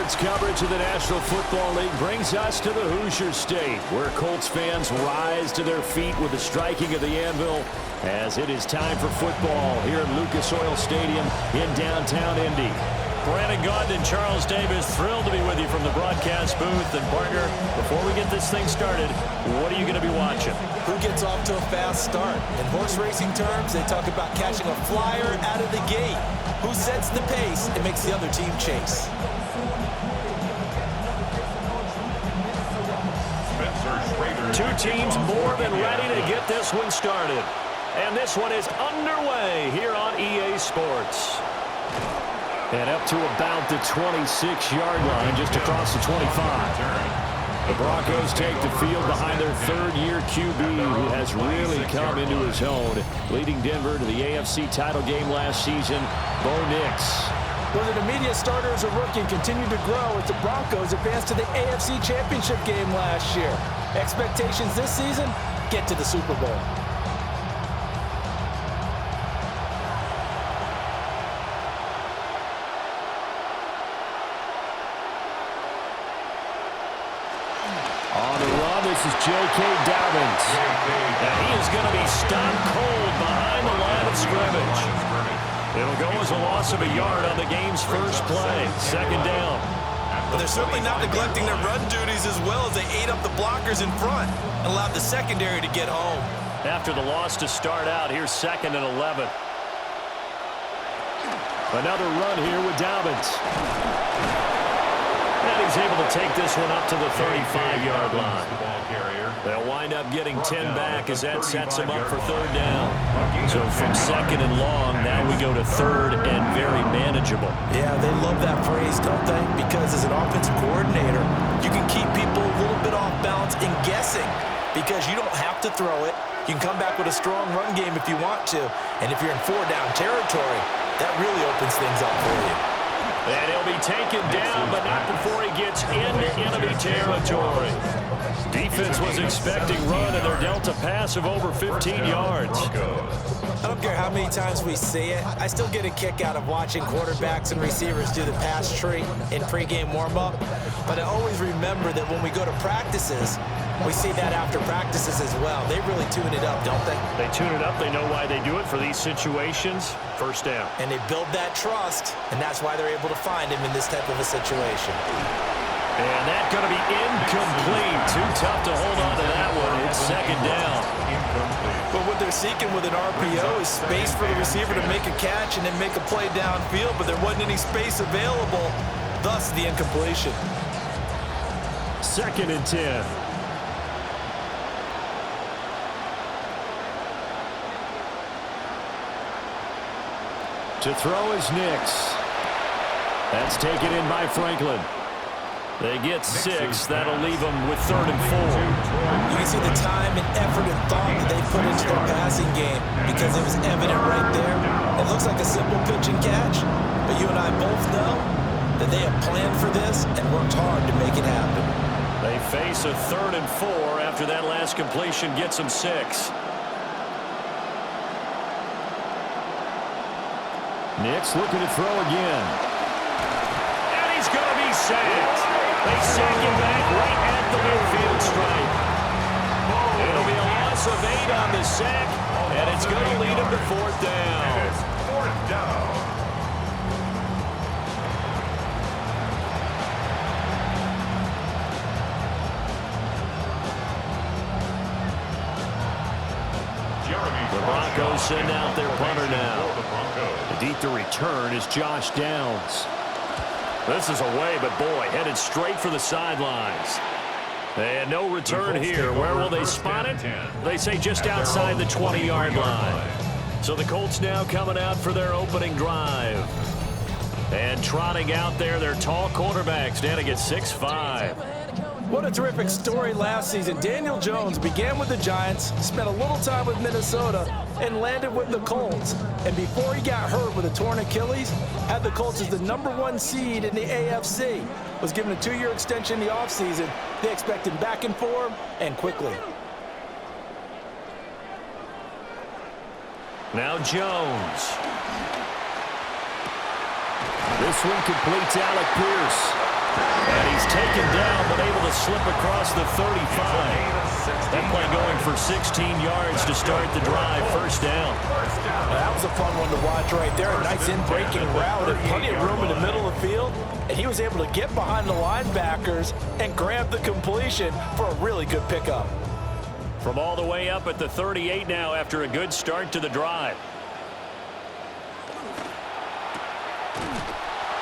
Tonight's coverage of the National Football League brings us to the Hoosier State, where Colts fans rise to their feet with the striking of the anvil as it is time for football here at Lucas Oil Stadium in downtown Indy. Brandon Gaudin and Charles Davis, thrilled to be with you from the broadcast booth. And partner, before we get this thing started, what are you going to be watching? Who gets off to a fast start? In horse racing terms, they talk about catching a flyer out of the gate. Who sets the pace and makes the other team chase? Two teams more than ready to get this one started. And this one is underway here on EA Sports. And up to about the 26-yard line, just across the 25. The Broncos take the field behind their third-year QB, who has really come into his own, leading Denver to the AFC title game last season, Bo Nix. Was an immediate starter as a rookie and continued to grow as the Broncos advanced to the AFC Championship game last year. Expectations this season, get to the Super Bowl. This is J.K. Dobbins. And he is going to be stopped cold behind the line of scrimmage. It'll go as a loss of a yard on the game's first play. Second down. But they're certainly not neglecting their run duties as well as they ate up the blockers in front and allowed the secondary to get home. After the loss to start out, here's 2nd and 11. Another run here with Dobbins. And he's able to take this one up to the 35-yard line. They'll wind up getting 10 back as that sets him up for third down. So from 2nd and long, now we go to 3rd and very manageable. Yeah, they love that phrase, don't they? Because as an offensive coordinator, you can keep people a little bit off balance and guessing because you don't have to throw it. You can come back with a strong run game if you want to. And if you're in 4-down territory, that really opens things up for you. And he'll be taken down, but not before he gets into enemy territory. Defense was expecting run, and they're dealt a pass of over 15 yards. I don't care how many times we see it. I still get a kick out of watching quarterbacks and receivers do the pass tree in pregame warm-up. But I always remember that when we go to practices, we see that after practices as well. They really tune it up, don't they? They tune it up. They know why they do it for these situations. First down. And they build that trust, and that's why they're able to find him in this type of a situation. And that's going to be incomplete. Too tough to hold on to that one. It's 2nd down. But what they're seeking with an RPO is space for the receiver to make a catch and then make a play downfield, but there wasn't any space available, thus the incompletion. 2nd and 10. To throw is Nix. That's taken in by Franklin. They get 6. That'll leave them with 3rd and 4. You can see the time and effort and thought that they put into their passing game because it was evident right there. It looks like a simple pitch and catch, but you and I both know that they have planned for this and worked hard to make it happen. They face a 3rd and 4 after that last completion gets them 6. Nix looking to throw again. And he's going to be sacked. They sack him back right at the midfield stripe. It'll be a loss of 8 on the sack, and it's going to lead him to 4th down. And it's 4th down. The Broncos send out their punter now. Deep to return is Josh Downs. This is away, but boy, headed straight for the sidelines. And no return here. Where will they spot it? They say just outside the 20-yard line. So the Colts now coming out for their opening drive. And trotting out there, their tall quarterback standing at 6'5". What a terrific story last season. Daniel Jones began with the Giants, spent a little time with Minnesota, and landed with the Colts. And before he got hurt with a torn Achilles, had the Colts as the #1 seed in the AFC. Was given a 2-year extension in the offseason. They expect him back in form and quickly. Now Jones. This one completes Alec Pierce. taken down, but able to slip across the 35. That play going for 16 yards to start the drive. First down. That was a fun one to watch right there. A nice in-breaking route and plenty of room in the middle of the field. And he was able to get behind the linebackers and grab the completion for a really good pickup. From all the way up at the 38 now after a good start to the drive.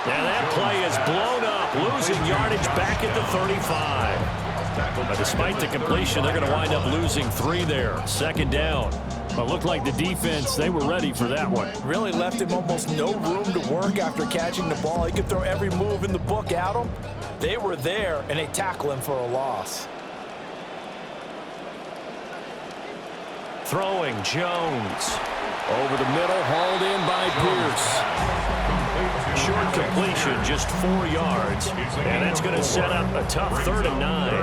And that play is blown up, losing yardage back at the 35. But despite the completion, they're going to wind up losing 3 there. Second down. But looked like the defense, they were ready for that one. Really left him almost no room to work after catching the ball. He could throw every move in the book at him. They were there, and they tackle him for a loss. Throwing Jones. Over the middle, hauled in by Pierce. Short completion, just 4 yards. And that's going to set up a tough 3rd and 9.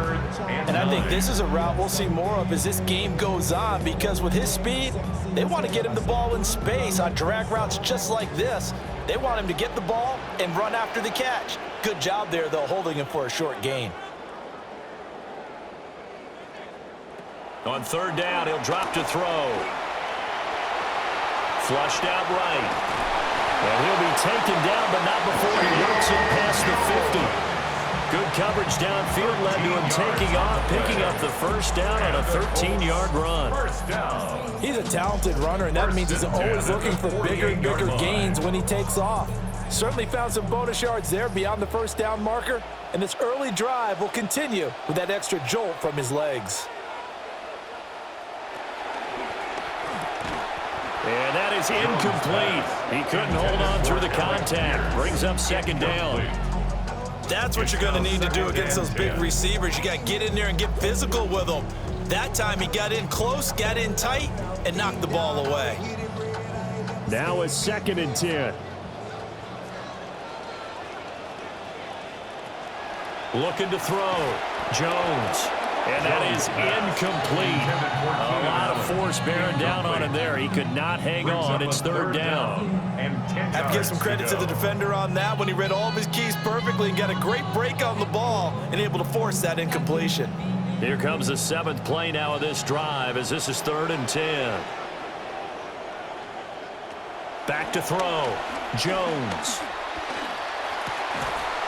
And I think this is a route we'll see more of as this game goes on, because with his speed, they want to get him the ball in space on drag routes just like this. They want him to get the ball and run after the catch. Good job there, though, holding him for a short gain. On 3rd down, he'll drop to throw. Flushed out right. And he'll be taken down, but not before he works it past the 50. Good coverage downfield led to him taking off, picking up the first down on a 13-yard run. He's a talented runner, and that means he's always looking for bigger and bigger gains when he takes off. Certainly found some bonus yards there beyond the first down marker, and this early drive will continue with that extra jolt from his legs. And that is incomplete. He couldn't hold on through the contact. Brings up second down. That's what you're going to need to do against those big receivers. You got to get in there and get physical with them. That time he got in close, got in tight, and knocked the ball away. Now a 2nd and 10. Looking to throw. Jones. And that is incomplete. A lot of force bearing down on him there. He could not hang on. It's 3rd down. Have to give some credit to the defender on that when he read all of his keys perfectly and got a great break on the ball and able to force that incompletion. Here comes the 7th play now of this drive as this is 3rd and 10. Back to throw. Jones.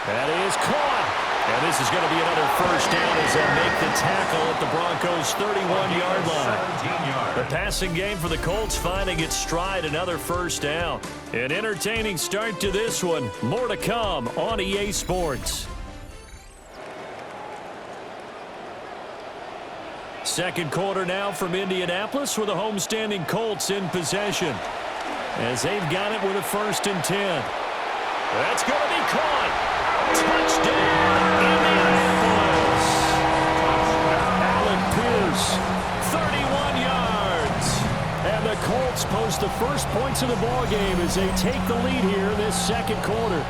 That is caught. And this is going to be another first down as they make the tackle at the Broncos' 31-yard line. The passing game for the Colts finding its stride, another first down. An entertaining start to this one. More to come on EA Sports. Second quarter now from Indianapolis with the homestanding Colts in possession. As they've got it with a 1st and 10. That's going to be caught. Touchdown, Indianapolis. Alec Pierce, 31 yards. And the Colts post the first points of the ballgame as they take the lead here in this second quarter.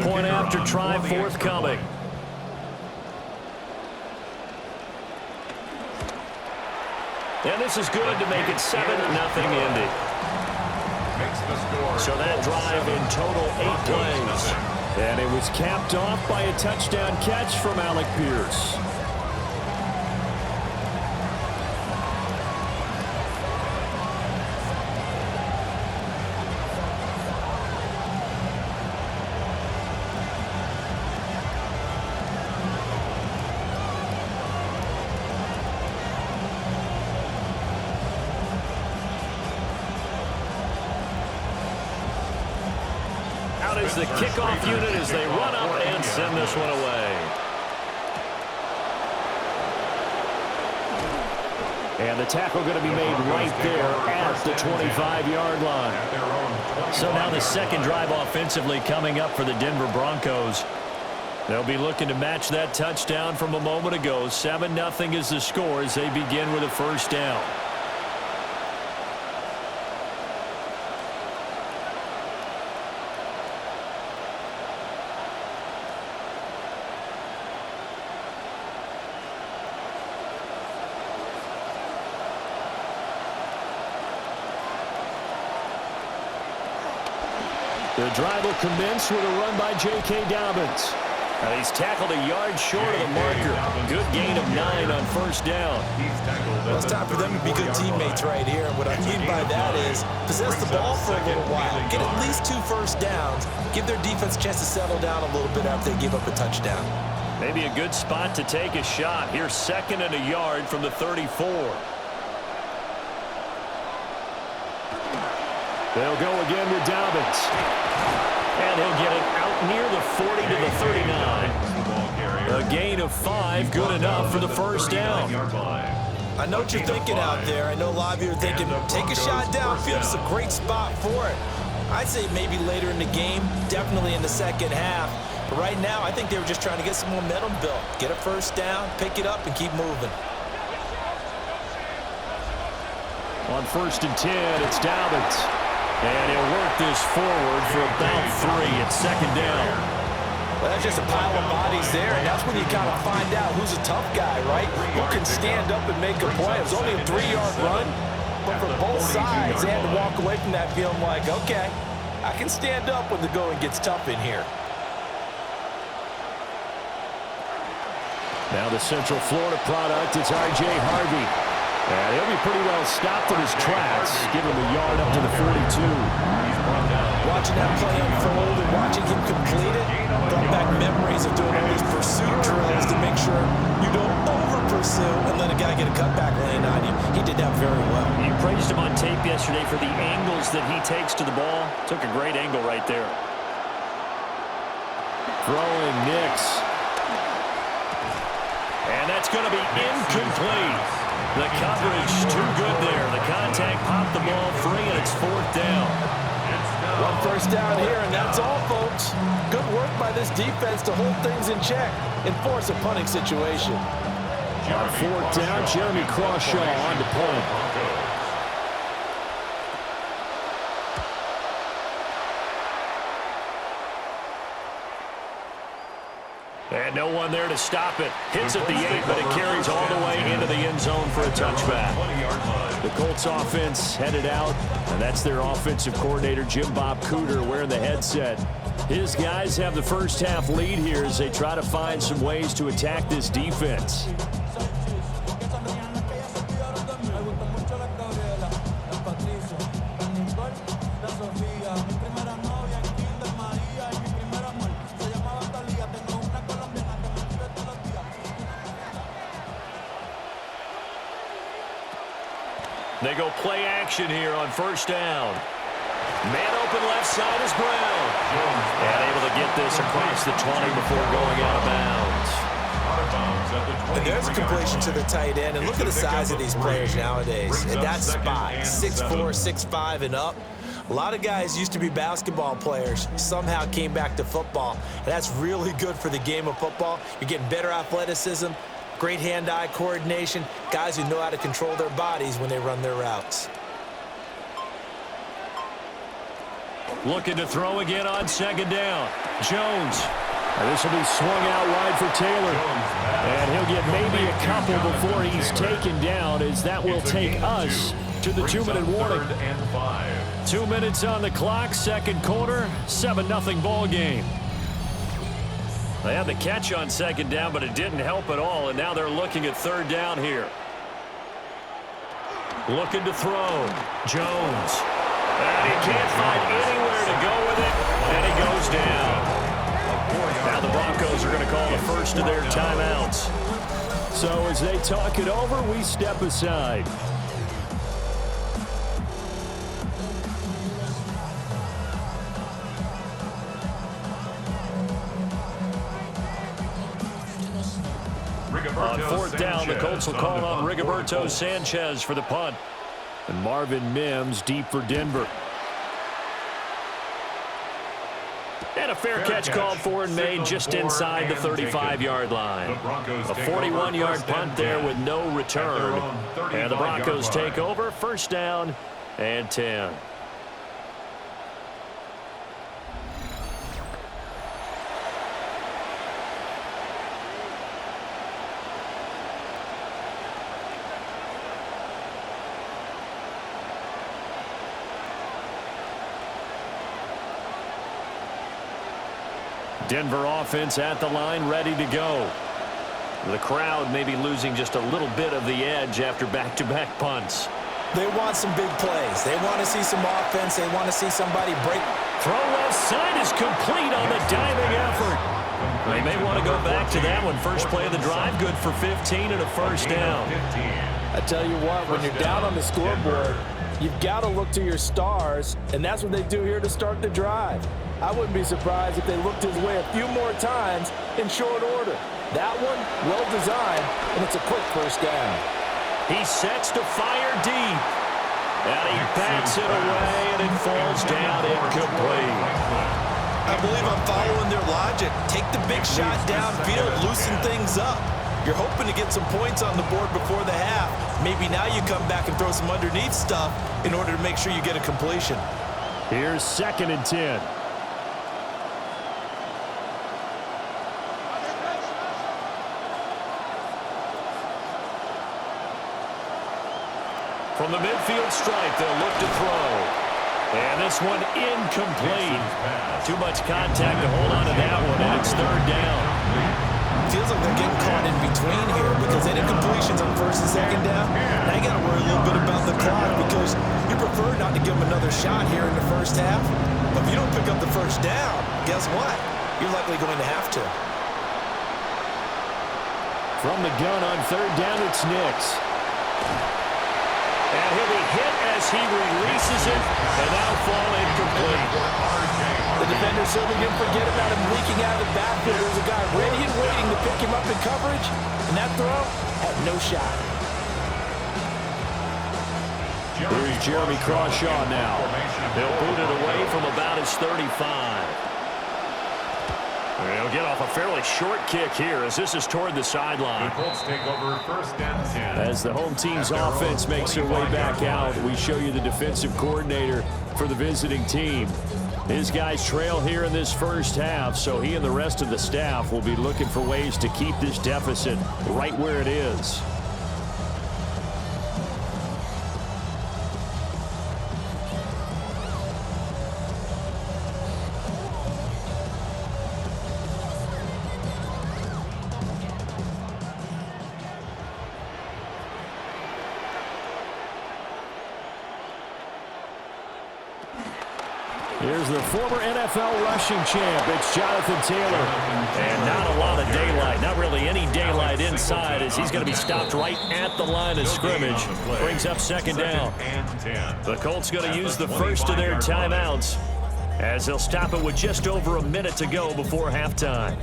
Point after try forthcoming. And this is good to make it 7-0 Indy. So that drive in total 8 plays. And it was capped off by a touchdown catch from Alec Pierce. Is the kickoff unit as they run up and send this one away. And the tackle going to be made right there at the 25-yard line. So now the second drive offensively coming up for the Denver Broncos. They'll be looking to match that touchdown from a moment ago. 7-0 is the score as they begin with a first down. The drive will commence with a run by J.K. Dobbins. He's tackled a yard short of the marker. Good gain of 9 on first down. Well, it's time for them to be good teammates right here. And what I mean by that is possess the ball for a little while. Get at least 2 first downs. Give their defense a chance to settle down a little bit after they give up a touchdown. Maybe a good spot to take a shot. Here's 2nd and a yard from the 34. They'll go again with Dobbins. And he'll get it out near the 40 to the 39. A gain of 5, good enough for the first down. I know what you're thinking out there. I know a lot of you are thinking, take a shot downfield. It's a great spot for it. I'd say maybe later in the game, definitely in the second half. But right now, I think they were just trying to get some momentum built. Get a first down, pick it up, and keep moving. On 1st and 10, it's Dobbins. And he'll work this forward for about 3 at 2nd down. Well, that's just a pile of bodies there, and that's when you kind of find out who's a tough guy, right? Who can stand up and make a play. It was only a 3-yard run, but for both sides, they had to walk away from that feeling like, okay, I can stand up when the going gets tough in here. Now the Central Florida product, it's R.J. Harvey. And he'll be pretty well stopped in his tracks. Give him a yard up to the 42. Watching that play unfold and watching him complete it brought back memories of doing all these pursuit drills to make sure you don't over-pursue and let a guy get a cutback lane on you. He did that very well. You praised him on tape yesterday for the angles that he takes to the ball. Took a great angle right there. Throwing Nix. And that's going to be incomplete. The coverage too good there. The contact popped the ball free, and it's 4th down. 1 first down here, and that's all, folks. Good work by this defense to hold things in check and force a punting situation. On 4th down, Jeremy Crawshaw on to punt. And no one there to stop it. Hits at the 8, but it carries all the way into the end zone for a touchback. The Colts offense headed out, and that's their offensive coordinator, Jim Bob Cooter, wearing the headset. His guys have the first half lead here as they try to find some ways to attack this defense. They go play action here on 1st down. Man open left side is Brown. And able to get this across the 20 before going out of bounds. And there's a completion to the tight end. And look at the size of these players nowadays. And that spot, 6'4", 6'5", and up. A lot of guys used to be basketball players, somehow came back to football. And that's really good for the game of football. You're getting better athleticism, great hand-eye coordination, guys who know how to control their bodies when they run their routes. Looking to throw again on 2nd down. Jones. And this will be swung out wide for Taylor. And he'll get maybe a couple before he's taken down, as that will take us to the 2-minute warning. 2 minutes on the clock, 2nd quarter, 7-0 ball game. They had the catch on 2nd down, but it didn't help at all, and now they're looking at 3rd down here. Looking to throw. Jones. And he can't find anywhere to go with it, and he goes down. Now the Broncos are going to call the first of their timeouts. So as they talk it over, we step aside. On 4th down, the Colts will call on Rigoberto Sanchez for the punt. And Marvin Mims deep for Denver. And a fair catch called for and made just inside the 35-yard line. A 41-yard punt there with no return. And the Broncos take over, 1st down and 10. Denver offense at the line, ready to go. The crowd may be losing just a little bit of the edge after back-to-back punts. They want some big plays. They want to see some offense. They want to see somebody break. Throw left side is complete on the diving effort. They may want to go back to that one. First play of the drive, good for 15 and a first down. I tell you what, when you're down on the scoreboard, you've got to look to your stars, and that's what they do here to start the drive. I wouldn't be surprised if they looked his way a few more times in short order. That one, well designed, and it's a quick first down. He sets to fire deep. And he backs it away, and it falls down incomplete. I believe I'm following their logic. Take the big shot downfield, loosen things up. You're hoping to get some points on the board before the half. Maybe now you come back and throw some underneath stuff in order to make sure you get a completion. Here's 2nd and 10. From the midfield stripe, they'll look to throw. And this one incomplete. Too much contact to hold on to that one, and it's 3rd down. Feels like they're getting caught in between here because they did completions on 1st and 2nd down. Now you got to worry a little bit about the clock because you prefer not to give them another shot here in the first half. But if you don't pick up the first down, guess what? You're likely going to have to. From the gun on 3rd down, it's Nix. And he'll be hit as he releases it, and that'll fall incomplete. The defender certainly didn't forget about him leaking out of the backfield. There was a guy ready and waiting to pick him up in coverage, and that throw had no shot. Here's Jeremy Crawshaw now. He'll boot it away from about his 35. He'll get off a fairly short kick here as this is toward the sideline. The Colts take over 1st and 10. As the home team's offense makes their way back out, we show you the defensive coordinator for the visiting team. His guys trail here in this first half, so he and the rest of the staff will be looking for ways to keep this deficit right where it is. Here's the former NFL rushing champ. It's Jonathan Taylor. And not a lot of daylight. Not really any daylight inside as he's going to be stopped right at the line of scrimmage. Brings up 2nd down. The Colts going to use the first of their timeouts as they'll stop it with just over a minute to go before halftime.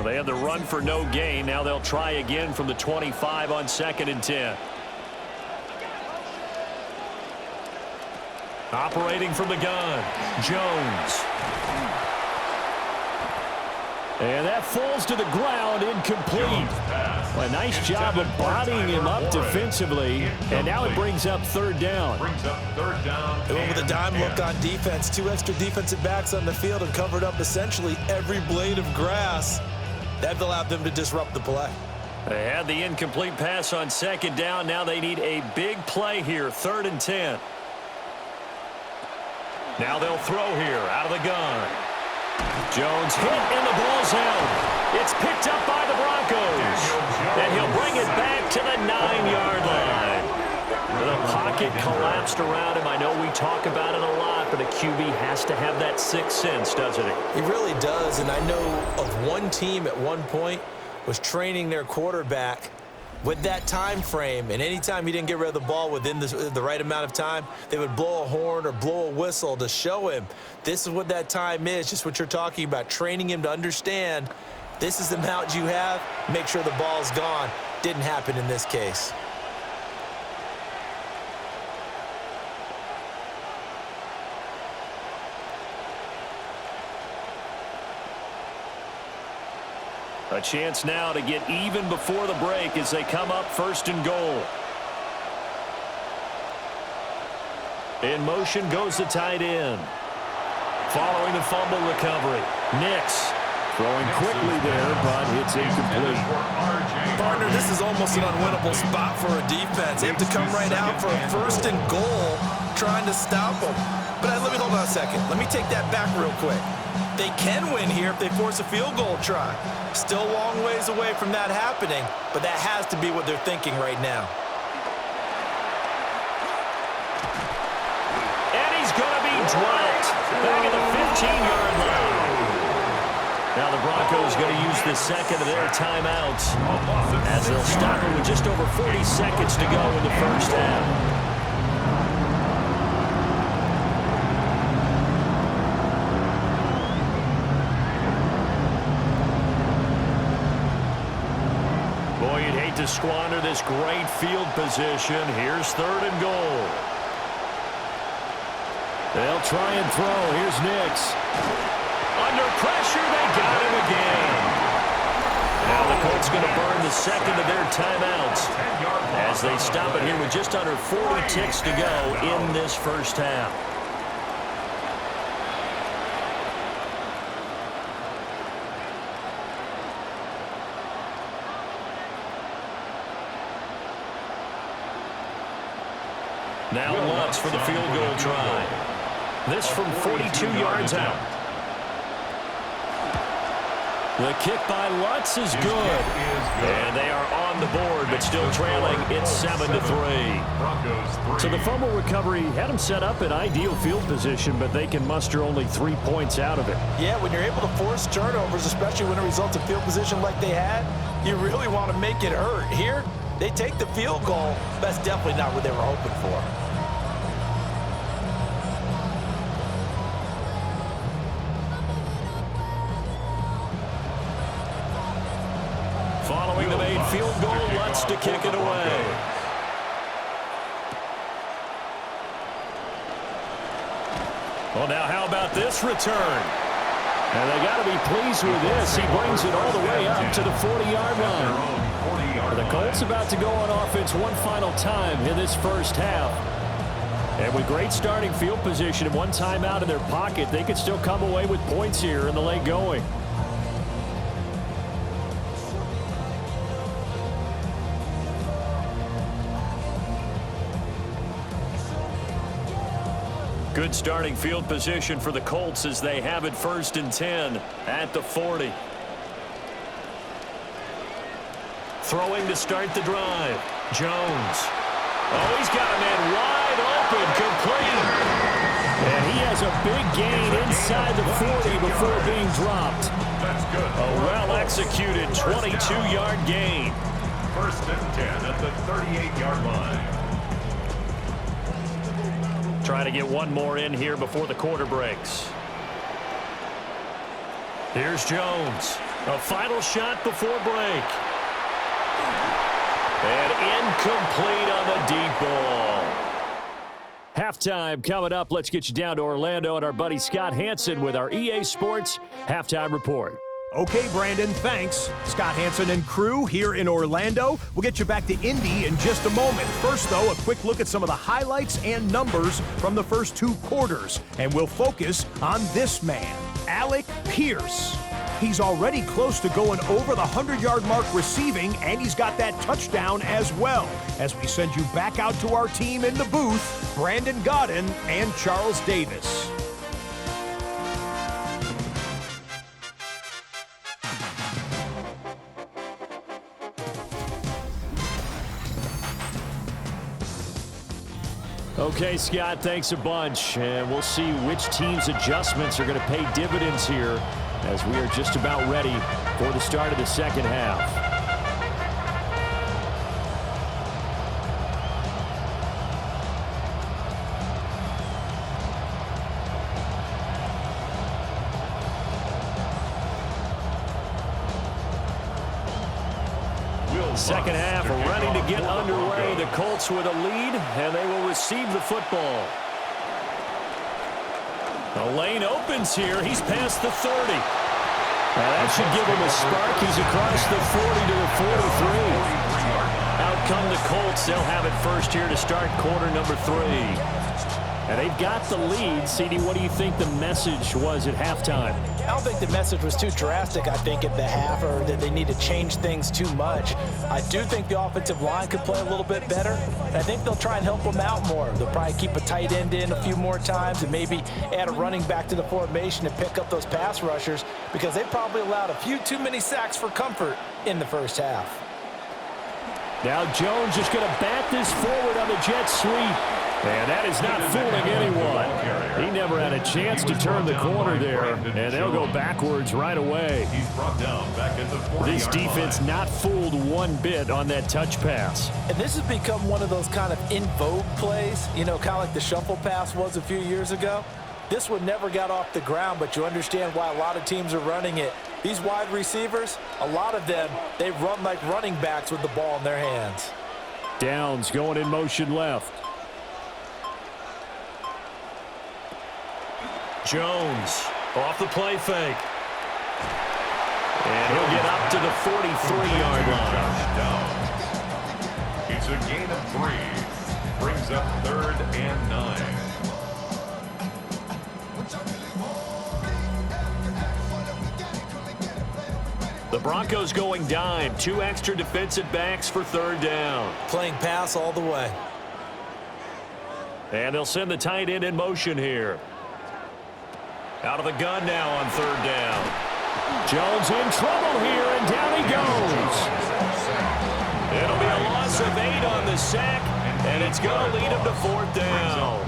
They had the run for no gain. Now they'll try again from the 25 on 2nd and 10. Operating from the gun, Jones. And that falls to the ground, incomplete. A nice job of bodying him up defensively. And now it brings up 3rd down. They went with a dime look on defense. 2 extra defensive backs on the field and covered up essentially every blade of grass. That allowed them to disrupt the play. They had the incomplete pass on 2nd down. Now they need a big play here, 3rd and 10. Now they'll throw here out of the gun. Jones hit and the ball's held. It's picked up by the Broncos. And he'll bring it back to the 9-yard line. The pocket collapsed around him. I know we talk about it a lot, but a QB has to have that 6th sense, doesn't it? He really does, and I know of one team at one point was training their quarterback with that time frame, and anytime he didn't get rid of the ball within the right amount of time, they would blow a horn or blow a whistle to show him this is what that time is, just what you're talking about, training him to understand this is the amount you have, make sure the ball's gone. Didn't happen in this case. A chance now to get even before the break as they come up 1st and goal. In motion goes the tight end. Following the fumble recovery, Nix Throwing quickly there, but it's incomplete. Partner, this is almost an unwinnable spot for a defense. They have to come right out for a 1st and goal trying to stop them. But let me hold on a second. Let me take that back real quick. They can win here if they force a field goal try. Still a long ways away from that happening, but that has to be what they're thinking right now. And he's going to be dropped back at the 15-yard line. Now the Broncos going to use the second of their timeouts as they'll stop it with just over 40 seconds to go in the first half. Boy, you'd hate to squander this great field position. Here's 3rd and goal. They'll try and throw. Here's Nix. Under pressure, they got him again. Now the Colts going to burn the second of their timeouts as they stop it here with just under 40 ticks to go in this first half. Now Lutz for the field goal try. This from 42 yards out. The kick by Lutz is good. And they are on the board, but still trailing. It's 7-3. So the fumble recovery had them set up in ideal field position, but they can muster only 3 points out of it. Yeah, when you're able to force turnovers, especially when it results in field position like they had, you really want to make it hurt. Here, they take the field goal. That's definitely not what they were hoping for. Following the made field goal, Lutz to kick it away. Well, now how about this return? And they got to be pleased with this. He brings it all the way up to the 40-yard line. The Colts about to go on offense one final time in this first half. And with great starting field position and one timeout in their pocket, they could still come away with points here in the late going. Good starting field position for the Colts as they have it 1st and 10 at the 40. Throwing to start the drive. Jones. Oh, he's got a man wide open, complete. And he has a big gain inside the 40 before being dropped. That's good. A well-executed 22-yard gain. 1st and 10 at the 38-yard line. Trying to get one more in here before the quarter breaks. Here's Jones. A final shot before break. And incomplete on the deep ball. Halftime coming up. Let's get you down to Orlando and our buddy Scott Hanson with our EA Sports Halftime Report. Okay, Brandon, thanks. Scott Hanson and crew here in Orlando. We'll get you back to Indy in just a moment. First, though, a quick look at some of the highlights and numbers from the first 2 quarters. And we'll focus on this man, Alec Pierce. He's already close to going over the 100-yard mark receiving, and he's got that touchdown as well. As we send you back out to our team in the booth, Brandon Godden and Charles Davis. Okay, Scott, thanks a bunch. And we'll see which team's adjustments are going to pay dividends here as we are just about ready for the start of the second half. Second half ready to get underway. The Colts with a lead, and they will receive the football. The lane opens here. He's past the 30. Now that should give him a spark. He's across the 40 to the 43. Out come the Colts. They'll have it first here to start quarter number 3. And they've got the lead. CD, what do you think the message was at halftime? I don't think the message was too drastic, I think, at the half, or that they need to change things too much. I do think the offensive line could play a little bit better. And I think they'll try and help them out more. They'll probably keep a tight end in a few more times and maybe add a running back to the formation and pick up those pass rushers, because they probably allowed a few too many sacks for comfort in the first half. Now Jones is going to bat this forward on the jet sweep. And that is not fooling anyone. He never had a chance to turn the corner there, and they'll go backwards right away. He's brought down back at the 40-yard This defense line. not fooled one bit on that touch pass. And this has become one of those kind of in vogue plays, you know, kind of like the shuffle pass was a few years ago. This one never got off the ground, but you understand why a lot of teams are running it. These wide receivers, a lot of them, they run like running backs with the ball in their hands. Downs going in motion left. Jones off the play fake. And he'll get up to the 43-yard line. It's a gain of 3. Brings up 3rd and 9. The Broncos going dime. 2 extra defensive backs for 3rd down. Playing pass all the way. And they'll send the tight end in motion here. Out of the gun now on 3rd down. Jones in trouble here, and down he goes. It'll be a loss of 8 on the sack, and it's going to lead him to 4th down.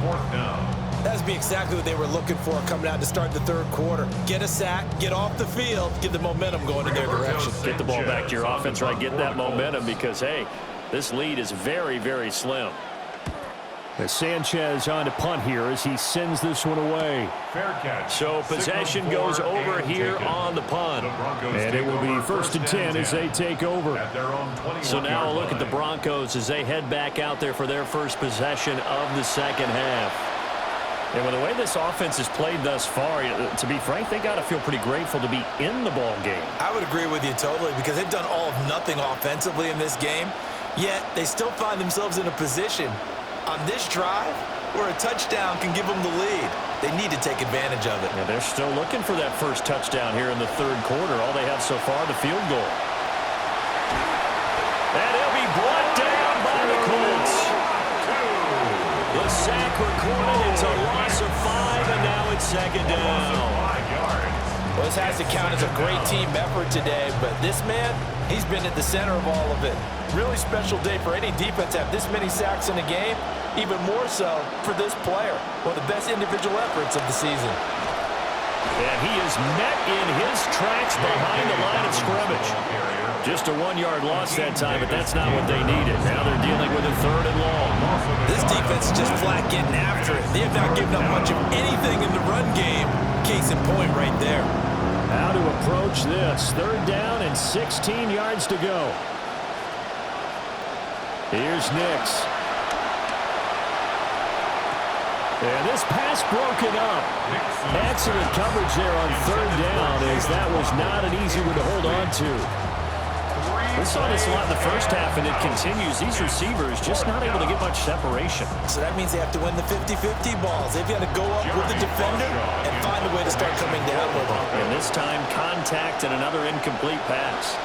That's be exactly what they were looking for coming out to start the 3rd quarter. Get a sack, get off the field, get the momentum going in their direction. Get the ball back to your offense, right? Get that momentum, because, hey, this lead is very, very slim. As Sanchez on to punt here as he sends this one away. Fair catch. So possession goes over here on the punt. And it will be 1st and 10 as they take over. So now a look at the Broncos as they head back out there for their first possession of the second half. And with the way this offense has played thus far, to be frank, they got to feel pretty grateful to be in the ball game. I would agree with you totally, because they've done all of nothing offensively in this game, yet they still find themselves in a position on this drive where a touchdown can give them the lead. They need to take advantage of it. Yeah, they're still looking for that first touchdown here in the 3rd quarter. All they have so far, the field goal. And he'll be brought down by the Colts. The sack recorded. It's a loss of 5, and now it's 2nd down. Well, this has to count as a great team effort today, but this man, he's been at the center of all of it. Really special day for any defense to have this many sacks in a game, even more so for this player. One of the best individual efforts of the season. And he is met in his tracks behind the line of scrimmage. Just a 1-yard loss that time, but that's not what they needed. Now they're dealing with a 3rd and long. This defense is just flat getting after it. They have not given up much of anything in the run game. Case in point right there. How to approach this. 3rd down and 16 yards to go. Here's Nix. And this pass broken up. Excellent coverage there on 3rd down, as that was not an easy one to hold on to. We saw this a lot in the first half, and it continues. These receivers just not able to get much separation. So that means they have to win the 50-50 balls. They've got to go up with the defender and find a way to start coming down with them. And this time, contact and another incomplete pass.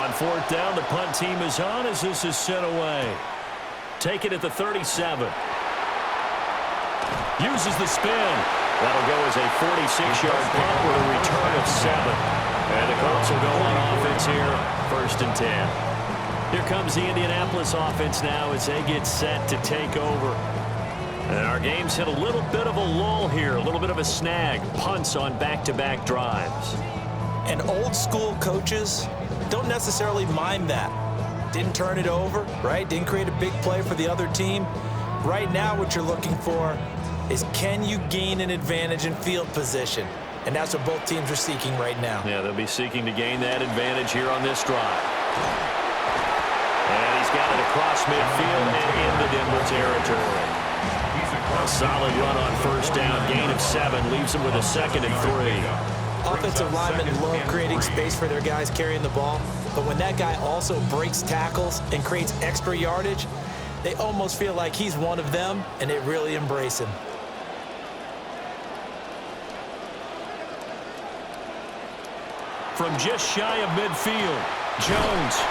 On 4th down, the punt team is on as this is sent away. Take it at the 37. Uses the spin. That'll go as a 46-yard punt with a return of 7. And the Colts will go on offense here, 1st and 10. Here comes the Indianapolis offense now as they get set to take over. And our game's hit a little bit of a lull here, a little bit of a snag. Punts on back-to-back drives. And old school coaches don't necessarily mind that. Didn't turn it over, right? Didn't create a big play for the other team. Right now what you're looking for is, can you gain an advantage in field position? And that's what both teams are seeking right now. Yeah, they'll be seeking to gain that advantage here on this drive. And he's got it across midfield and into Denver territory. A solid run on 1st down, gain of 7, leaves him with a 2nd and 3. Offensive linemen love creating space for their guys carrying the ball, but when that guy also breaks tackles and creates extra yardage, They almost feel like he's one of them, and they really embrace him. From just shy of midfield, Jones.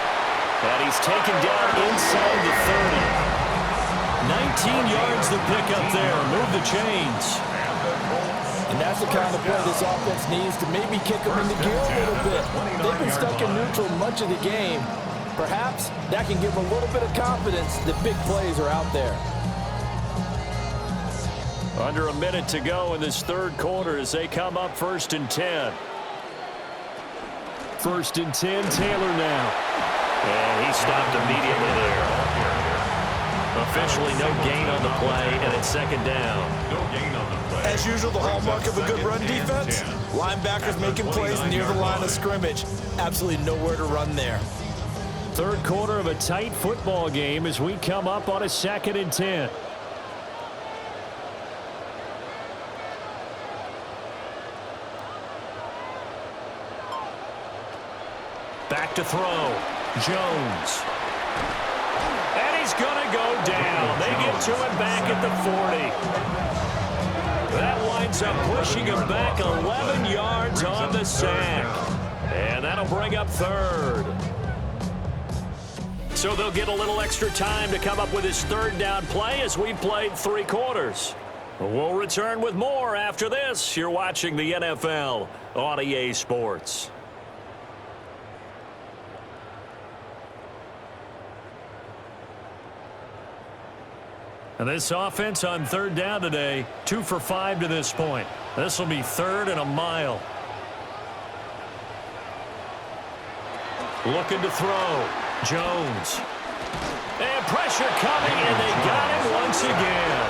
And he's taken down inside the 30. 19 yards to pick up there. Move the chains. And that's the kind of play this offense needs to maybe kick them into gear a little bit. They've been stuck in neutral much of the game. Perhaps that can give them a little bit of confidence that big plays are out there. Under a minute to go in this third quarter as they come up 1st and 10. 1st and 10, Taylor now. And he stopped immediately there. Officially no gain on the play, and it's 2nd down. No gain on the play. As usual, the hallmark of a good run defense, linebackers making plays near the line of scrimmage. Absolutely nowhere to run there. Third quarter of a tight football game as we come up on a 2nd and 10. Back to throw. Jones. And he's going to go down. They get to him back at the 40. That winds up pushing him back 11 yards on the sack. And that'll bring up 3rd. So they'll get a little extra time to come up with his 3rd down play as we've played 3 quarters. We'll return with more after this. You're watching the NFL on EA Sports. And this offense on 3rd down today, 2 for 5 to this point. This will be 3rd and a mile. Looking to throw. Jones. And pressure coming, and they got him once again.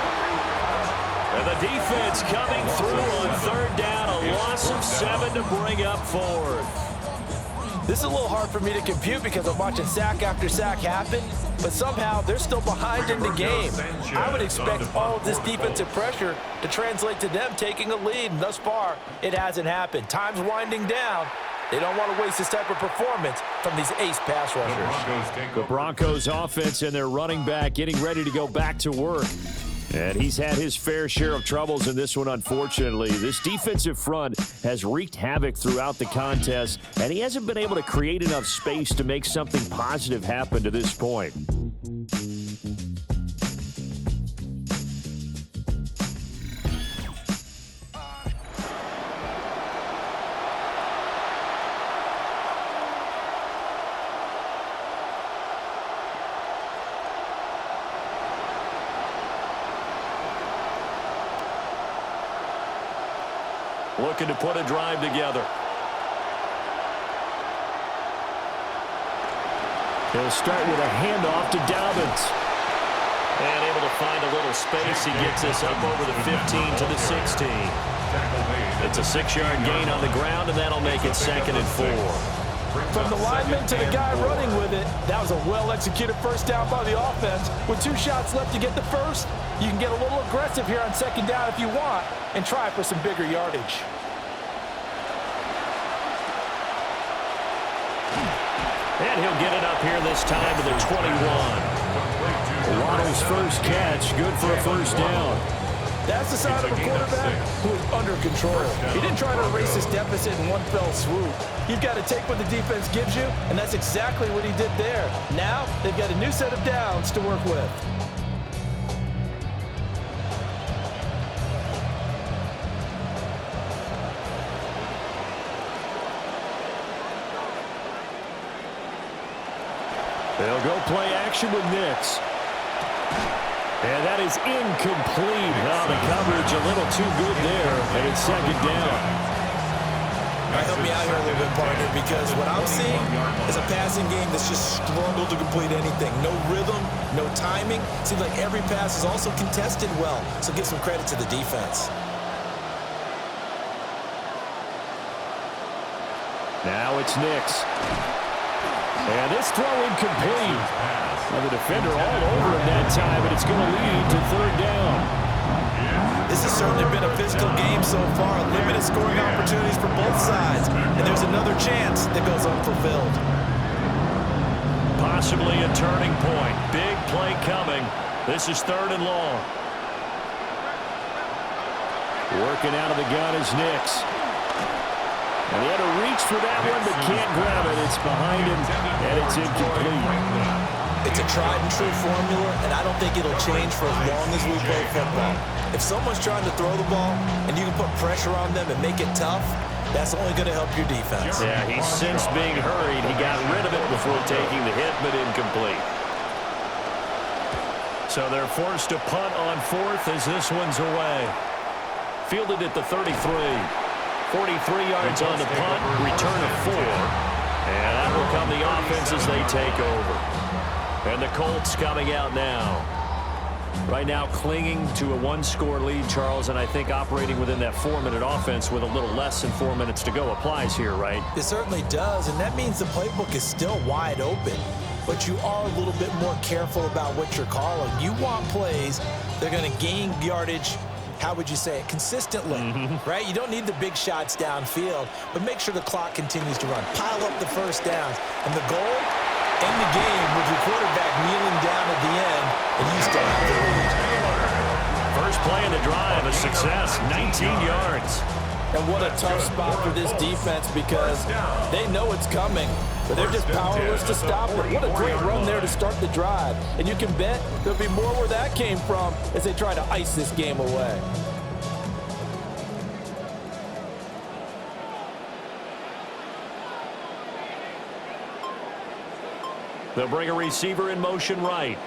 And the defense coming through on 3rd down, a loss of 7 to bring up 4th. This is a little hard for me to compute because I'm watching sack after sack happen, but somehow they're still behind in the game. I would expect all of this defensive pressure to translate to them taking a lead, and thus far, it hasn't happened. Time's winding down. They don't want to waste this type of performance from these ace pass rushers. The Broncos offense and their running back getting ready to go back to work. And he's had his fair share of troubles in this one, unfortunately. This defensive front has wreaked havoc throughout the contest, and he hasn't been able to create enough space to make something positive happen to this point. Looking to put a drive together. He'll start with a handoff to Dobbins. And able to find a little space. He gets this up over the 15 to the 16. It's a 6-yard gain on the ground, and that'll make it 2nd and 4. From the lineman to the guy running with it, that was a well-executed first down by the offense. With 2 shots left to get the first, you can get a little aggressive here on 2nd down if you want and try for some bigger yardage. And he'll get it up here this time to the 21. Waddle's first catch, good for a first down. That's the sign of a quarterback who is under control. He didn't try to erase his deficit in one fell swoop. You've got to take what the defense gives you, and that's exactly what he did there. Now, they've got a new set of downs to work with. They'll go play action with Nix. And that is incomplete. Oh, the coverage a little too good there, and it's 2nd down. All right, help me out here a little bit, partner, because what I'm seeing is a passing game that's just struggled to complete anything. No rhythm, no timing. Seems like every pass is also contested well, so give some credit to the defense. Now it's Nix. And this throw incomplete. Well, the defender all over him that time, and it's going to lead to 3rd down. This has certainly been a physical game so far. Limited scoring opportunities for both sides. And there's another chance that goes unfulfilled. Possibly a turning point. Big play coming. This is 3rd and long. Working out of the gun is Nix. And he had to reach for that one, but can't grab it. It's behind him, and it's incomplete. It's a tried and true formula, and I don't think it'll change for as long as we play football. If someone's trying to throw the ball and you can put pressure on them and make it tough, that's only going to help your defense. Yeah, he's since being hurried. He got rid of it before taking the hit, but incomplete. So they're forced to punt on 4th as this one's away. Fielded at the 33. 43 yards on the punt, return of 4. And that will come the offense as they take over. And the Colts coming out now. Right now clinging to a 1-score lead, Charles, and I think operating within that 4-minute offense with a little less than 4 minutes to go applies here, right? It certainly does, and that means the playbook is still wide open. But you are a little bit more careful about what you're calling. You want plays, they're going to gain yardage, how would you say it, consistently, right? You don't need the big shots downfield, but make sure the clock continues to run. Pile up the first downs. And the goal, end the game with your quarterback kneeling down at the end, and you still have the lead. First play of the drive, a success, 19 yards. And what a tough spot for this defense because they know it's coming, but they're just powerless to stop it. What a great run there to start the drive. And you can bet there'll be more where that came from as they try to ice this game away. They'll bring a receiver in motion right.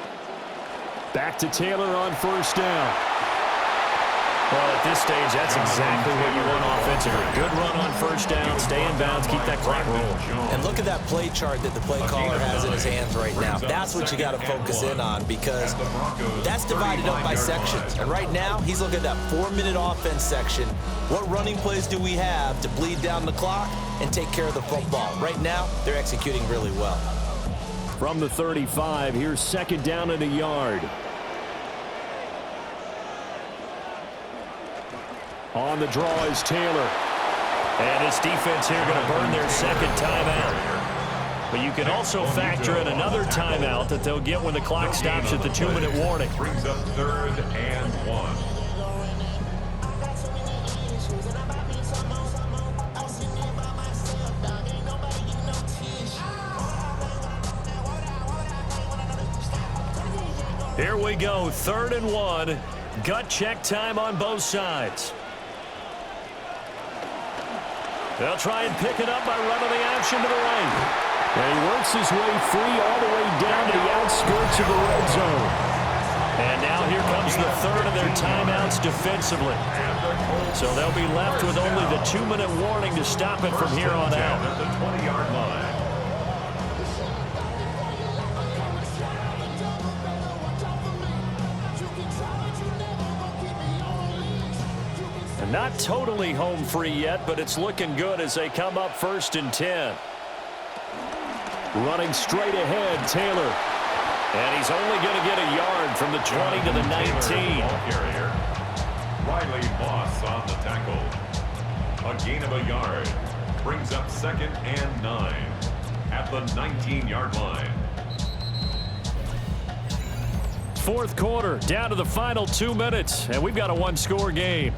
Back to Taylor on 1st down. Well, at this stage, that's exactly what you want offensively. Good run on 1st down, stay in bounds, keep that clock rolling. And look at that play chart that the play caller has in his hands right now. That's what you got to focus in on because that's divided up by sections. And right now, he's looking at that 4-minute offense section. What running plays do we have to bleed down the clock and take care of the football? Right now, they're executing really well. From the 35, here's 2nd down and a yard. On the draw is Taylor. And his defense here going to burn their 2nd timeout. But you can also factor in another timeout that they'll get when the clock stops at the 2-minute warning. Brings up 3rd and 1. Here we go, 3rd and 1. Gut check time on both sides. They'll try and pick it up by running the action to the right. And he works his way free all the way down to the outskirts of the red zone. And now here comes the 3rd of their timeouts defensively. So they'll be left with only the 2-minute warning to stop it from here on out. At the 20-yard line. And not totally home free yet, but it's looking good as they come up 1st and 10. Running straight ahead, Taylor. And he's only going to get a yard from the 20 to the 19. Riley Moss on the tackle. A gain of a yard. Brings up 2nd and 9 at the 19-yard line. 4th quarter, down to the final 2 minutes, and we've got a 1-score game.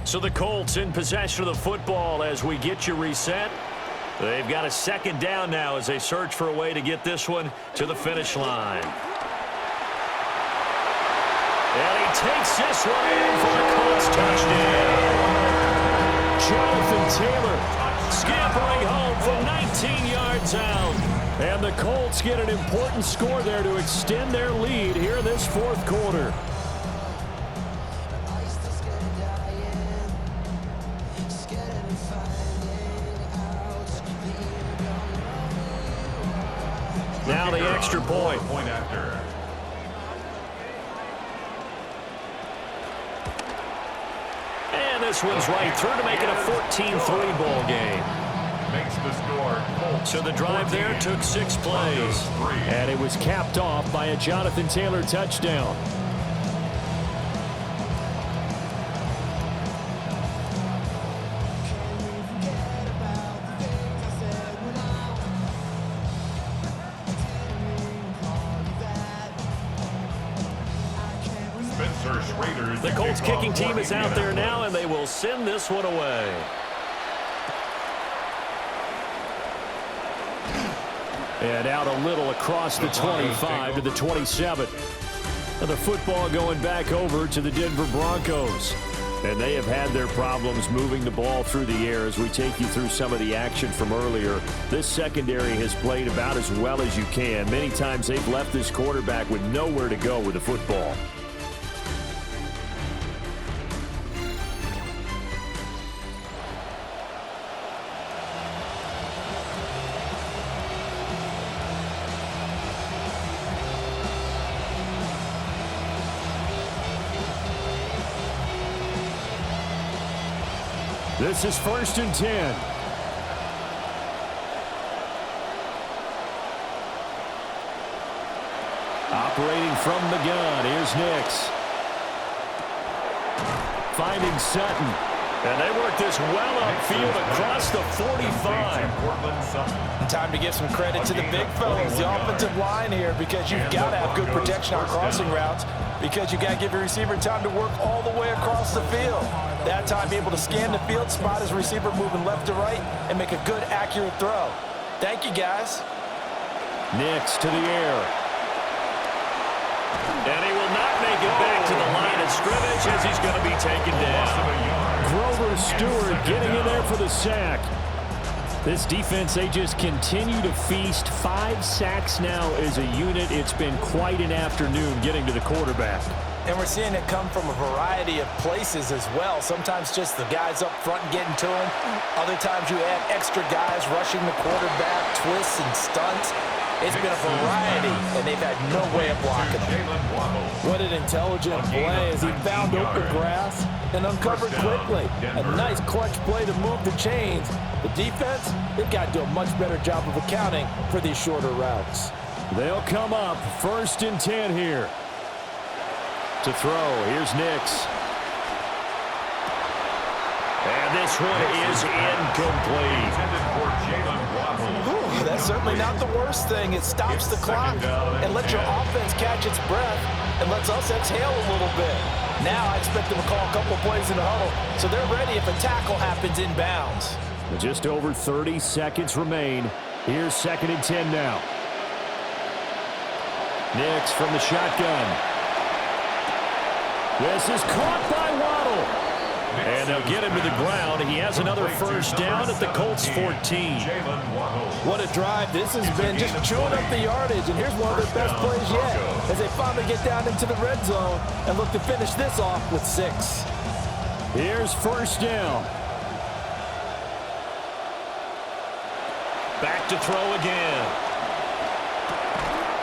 So the Colts in possession of the football as we get you reset. They've got a 2nd down now as they search for a way to get this one to the finish line. And he takes this one in for a Colts touchdown. Jonathan Taylor scampering home from 19 yards out. And the Colts get an important score there to extend their lead here in this 4th quarter. Now the extra point. Point after. And this one's right through to make it a 14-3 ball game. Makes the score. Colts So the drive there took 6 plays. And it was capped off by a Jonathan Taylor touchdown. The Colts kicking team is out there now, and they will send this one away. And out a little across the 25 to the 27. And the football going back over to the Denver Broncos. And they have had their problems moving the ball through the air as we take you through some of the action from earlier. This secondary has played about as well as you can. Many times they've left this quarterback with nowhere to go with the football. This is 1st and 10. Operating from the gun, here's Nix. Finding Sutton. And they work this well upfield across the 45. Time to give some credit to the big fellas, the offensive line here, because you've got to have good protection on crossing routes, because you got to give your receiver time to work all the way across the field. That time, be able to scan the field, spot his receiver moving left to right, and make a good, accurate throw. Thank you, guys. Nix to the air. And he will not make it back to the line of scrimmage as he's going to be taken down. Grover Stewart getting in there for the sack. This defense, they just continue to feast. 5 sacks now as a unit. It's been quite an afternoon getting to the quarterback. And we're seeing it come from a variety of places as well. Sometimes just the guys up front getting to him. Other times you add extra guys rushing the quarterback, twists and stunts. It's been a variety, and they've had no way of blocking him. What an intelligent play as he found open grass and uncovered quickly. A nice clutch play to move the chains. The defense, they've got to do a much better job of accounting for these shorter routes. They'll come up 1st and 10 here. To throw, here's Nix. And this one is incomplete. Ooh, that's certainly not the worst thing. It stops the clock and lets your offense catch its breath and lets us exhale a little bit. Now I expect them to call a couple plays in the huddle, so they're ready if a tackle happens inbounds. Just over 30 seconds remain. Here's 2nd and 10 now. Nix from the shotgun. This is caught by Waddle. And they'll get him to the ground. He has another first down at the Colts 14. What a drive. This has been just chewing up the yardage. And here's one of their best plays yet as they finally get down into the red zone and look to finish this off with 6. Here's 1st down. Back to throw again.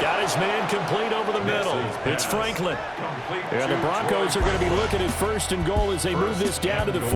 Got his man complete over the middle. It's Franklin. And the Broncos are going to be looking at 1st and goal as they move this down to the